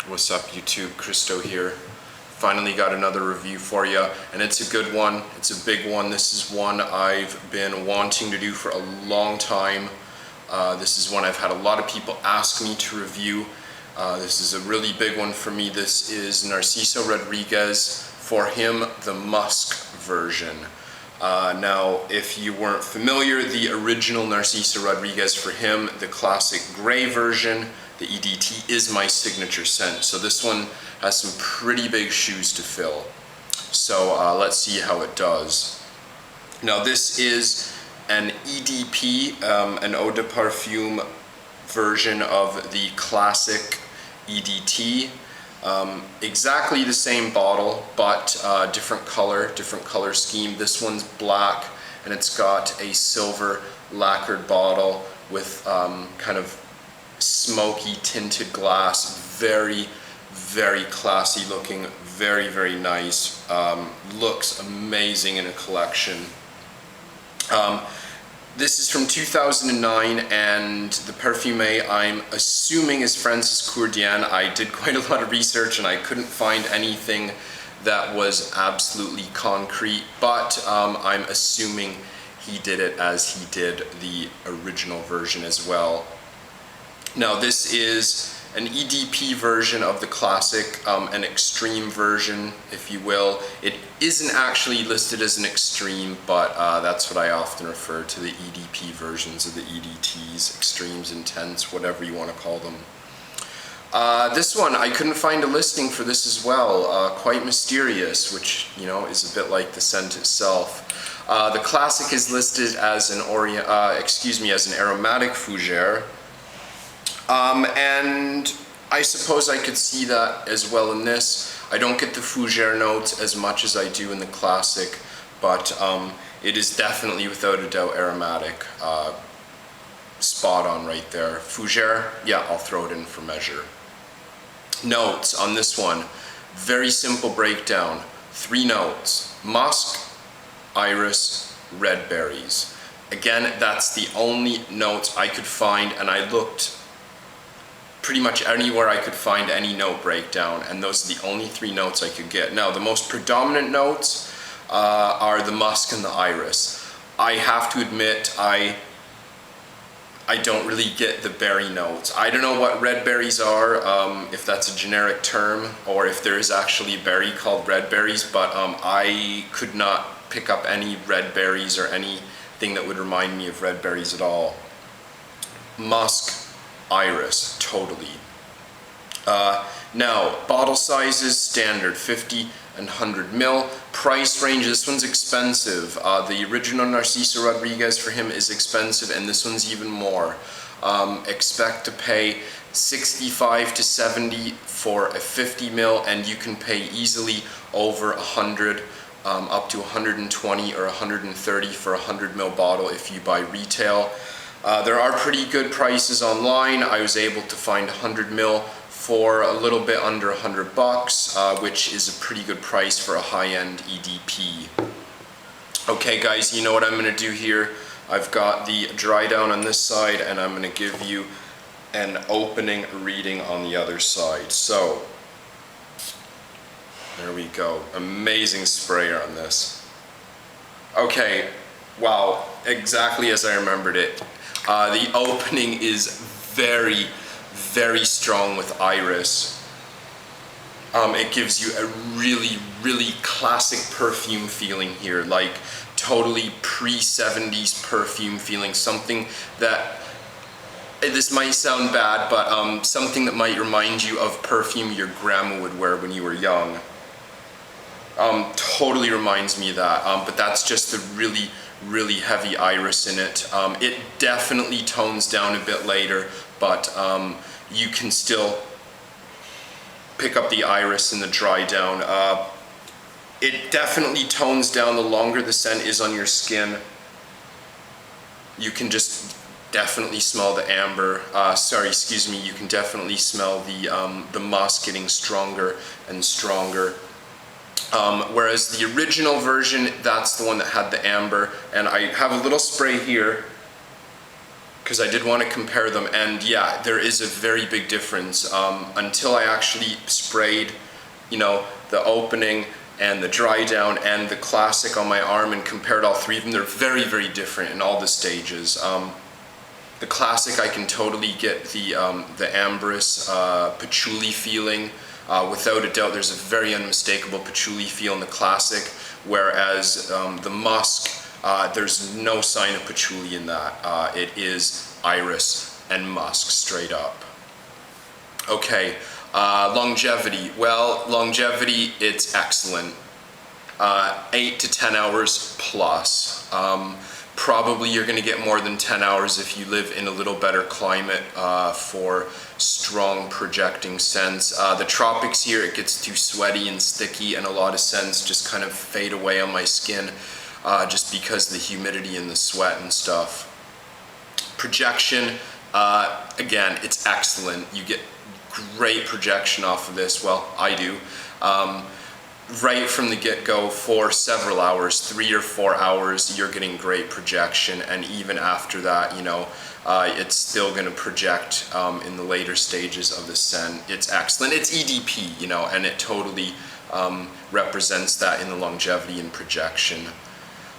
What's up YouTube, Christo here. Finally got another review for you, and it's a good one, it's a big one. This is one I've been wanting to do for a long time. This is one I've had a lot of people ask me to review. This is a really big one for me. This is Narciso Rodriguez, for him the Musc version. Now, if you weren't familiar, the original Narciso Rodriguez, for him, the classic gray version, the EDT, is my signature scent. So this one has some pretty big shoes to fill. So let's see how it does. Now this is an EDP, an eau de parfum version of the classic EDT. Exactly the same bottle, but different color scheme. This one's black, and it's got a silver lacquered bottle with kind of smoky tinted glass. Very, very classy looking, very, very nice. Looks amazing in a collection. This is from 2009, and the parfumé, I'm assuming, is Francis Courdian. I did quite a lot of research and I couldn't find anything that was absolutely concrete, but I'm assuming he did it as he did the original version as well. Now this is an EDP version of the classic, an extreme version, if you will. It isn't actually listed as an extreme, but that's what I often refer to the EDP versions of the EDTs, extremes, intense, whatever you want to call them. This one, I couldn't find a listing for this as well, quite mysterious, which, you know, is a bit like the scent itself. The classic is listed as an aromatic fougere. And I suppose I could see that as well in this. I don't get the fougere notes as much as I do in the classic, but it is definitely, without a doubt, aromatic. Spot on right there. Fougere, yeah, I'll throw it in for measure. Notes on this one, very simple breakdown. 3 notes: musk, iris, red berries. Again, that's the only notes I could find, and I looked pretty much anywhere I could find any note breakdown, and those are the only 3 notes I could get. Now, the most predominant notes are the musk and the iris. I have to admit, I don't really get the berry notes. I don't know what red berries are, if that's a generic term, or if there is actually a berry called red berries, but I could not pick up any red berries or anything that would remind me of red berries at all. Musk, iris, totally. Now, bottle sizes, standard 50 and 100 ml. Price range, this one's expensive. The original Narciso Rodriguez, for him, is expensive, and this one's even more. Expect to pay 65 to 70 for a 50 ml, and you can pay easily over 100, up to 120 or 130 for a 100 ml bottle if you buy retail. There are pretty good prices online. I was able to find 100 ml for a little bit under $100, which is a pretty good price for a high-end EDP. Okay guys, you know what I'm going to do here. I've got the dry down on this side, and I'm going to give you an opening reading on the other side. So, there we go. Amazing sprayer on this. Okay, wow, exactly as I remembered it. The opening is very, very strong with iris. It gives you a really, really classic perfume feeling here, like totally pre-70s perfume feeling, something that, this might sound bad, but something that might remind you of perfume your grandma would wear when you were young. Totally reminds me of that, but that's just the really, really heavy iris in it. It definitely tones down a bit later, but you can still pick up the iris in the dry down. It definitely tones down the longer the scent is on your skin. You can just definitely smell the amber, you can definitely smell the musk getting stronger and stronger. Whereas the original version, that's the one that had the amber, and I have a little spray here. because I did want to compare them, and yeah, there is a very big difference. Until I actually sprayed, you know, the opening and the dry down and the classic on my arm and compared all three of them, they're very, very different in all the stages. The classic, I can totally get the amberous patchouli feeling. Without a doubt, there's a very unmistakable patchouli feel in the classic, whereas the musk, there's no sign of patchouli in that. It is iris and musk straight up. Okay, longevity. Well, longevity, it's excellent. 8 to 10 hours plus. Probably you're going to get more than 10 hours if you live in a little better climate for strong projecting scents. The tropics here, it gets too sweaty and sticky, and a lot of scents just kind of fade away on my skin just because of the humidity and the sweat and stuff. Projection, again, it's excellent. You get great projection off of this. Well, I do. Right from the get-go for several hours, 3 or 4 hours, you're getting great projection, and even after that, you know, it's still going to project in the later stages of the scent. It's excellent. It's EDP, you know, and it totally represents that in the longevity and projection.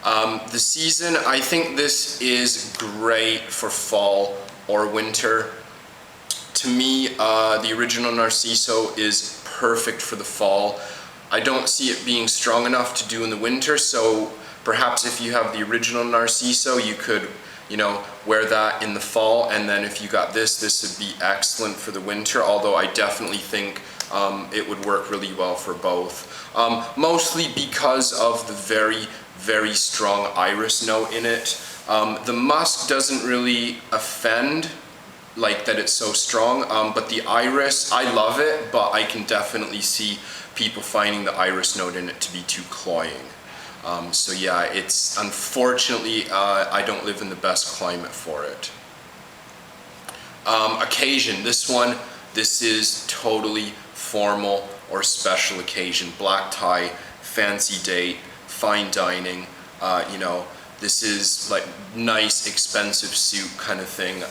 The season, I think this is great for fall or winter. To me, the original Narciso is perfect for the fall. I don't see it being strong enough to do in the winter, so perhaps if you have the original Narciso, you could, you know, wear that in the fall, and then if you got this would be excellent for the winter, although I definitely think it would work really well for both. Mostly because of the very, very strong iris note in it. The musk doesn't really offend, like that it's so strong, but the iris, I love it, but I can definitely see people finding the iris note in it to be too cloying. So yeah, it's unfortunately, I don't live in the best climate for it. Occasion, this is totally formal or special occasion. Black tie, fancy date, fine dining, you know, this is like nice, expensive suit kind of thing.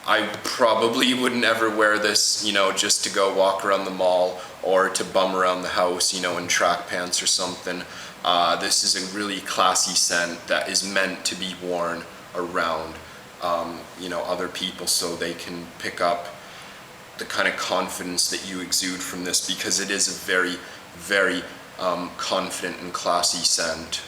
I probably would never wear this, you know, just to go walk around the mall or to bum around the house, you know, in track pants or something. This is a really classy scent that is meant to be worn around, you know, other people so they can pick up the kind of confidence that you exude from this, because it is a very, very confident and classy scent.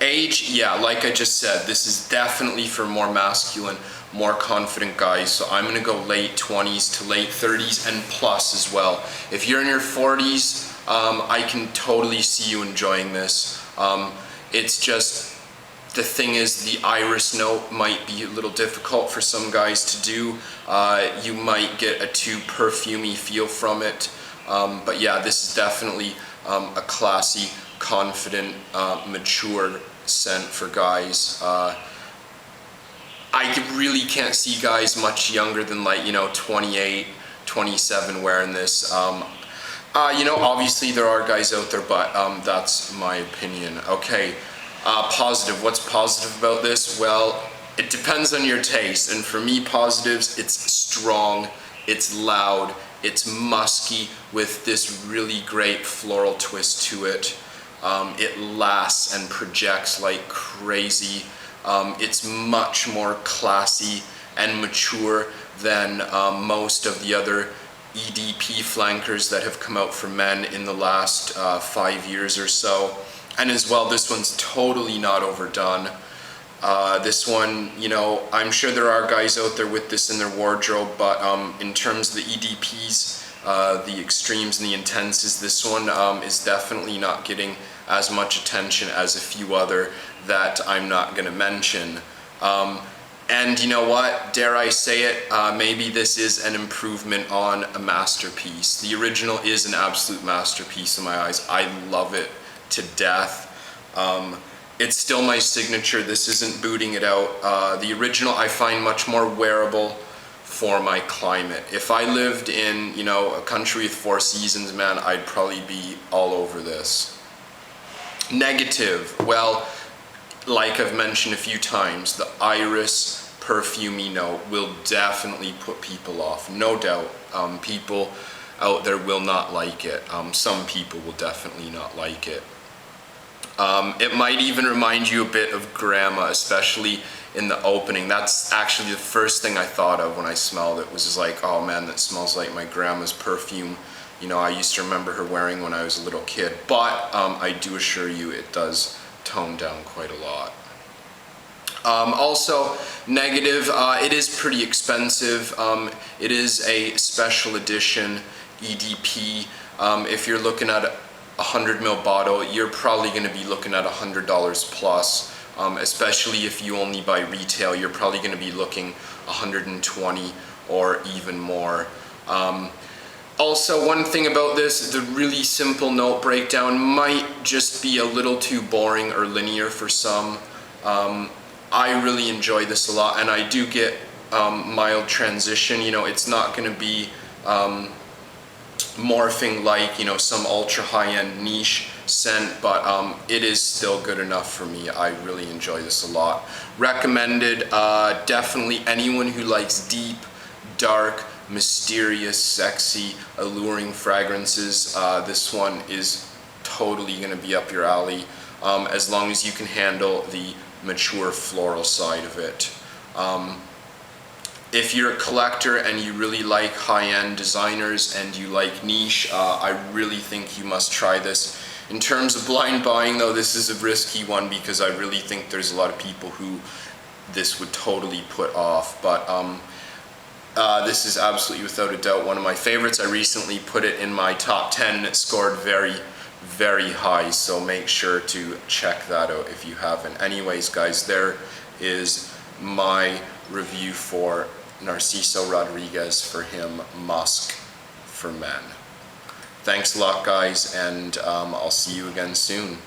Age, yeah, like I just said, this is definitely for more masculine, more confident guys, so I'm going to go late 20s to late 30s and plus as well. If you're in your 40s, I can totally see you enjoying this. It's just, the thing is, the iris note might be a little difficult for some guys to do. You might get a too perfumey feel from it, but yeah, this is definitely a classy, confident, mature scent for guys. I really can't see guys much younger than, like, you know, 28, 27 wearing this. You know, obviously there are guys out there, but that's my opinion. Okay, positive. What's positive about this? Well, it depends on your taste, and for me, positives, it's strong, it's loud, it's musky with this really great floral twist to it. It lasts and projects like crazy. It's much more classy and mature than most of the other EDP flankers that have come out for men in the last 5 years or so. And as well, this one's totally not overdone. This one, you know, I'm sure there are guys out there with this in their wardrobe, but in terms of the EDPs, the extremes and the intenses, this one is definitely not getting as much attention as a few other that I'm not going to mention. And you know what, dare I say it, maybe this is an improvement on a masterpiece. The original is an absolute masterpiece in my eyes. I love it to death. It's still my signature. This isn't booting it out. The original I find much more wearable for my climate. If I lived in, you know, a country with 4 seasons, man, I'd probably be all over this. Negative, well, like I've mentioned a few times, the iris perfumey note will definitely put people off, no doubt. People out there will not like it. Some people will definitely not like it. It might even remind you a bit of grandma, especially in the opening. That's actually the first thing I thought of when I smelled it, was just like, oh man, that smells like my grandma's perfume. You know, I used to remember her wearing when I was a little kid, but I do assure you it does tone down quite a lot. Also, negative, it is pretty expensive. It is a special edition EDP. If you're looking at a 100 ml bottle, you're probably going to be looking at $100 plus. Especially if you only buy retail, you're probably going to be looking 120 or even more. Also, one thing about this, the really simple note breakdown might just be a little too boring or linear for some. I really enjoy this a lot, and I do get mild transition. You know, it's not going to be morphing like, you know, some ultra high-end niche scent, but it is still good enough for me. I really enjoy this a lot. Recommended. Definitely anyone who likes deep, dark, mysterious, sexy, alluring fragrances. This one is totally going to be up your alley, as long as you can handle the mature floral side of it. If you're a collector and you really like high-end designers and you like niche, I really think you must try this. In terms of blind buying though, this is a risky one because I really think there's a lot of people who this would totally put off, but this is absolutely without a doubt one of my favorites. I recently put it in my top 10 and it scored very, very high, so make sure to check that out if you haven't. Anyways guys, there is my review for Narciso Rodriguez, for him, Musc for Men. Thanks a lot guys, and I'll see you again soon.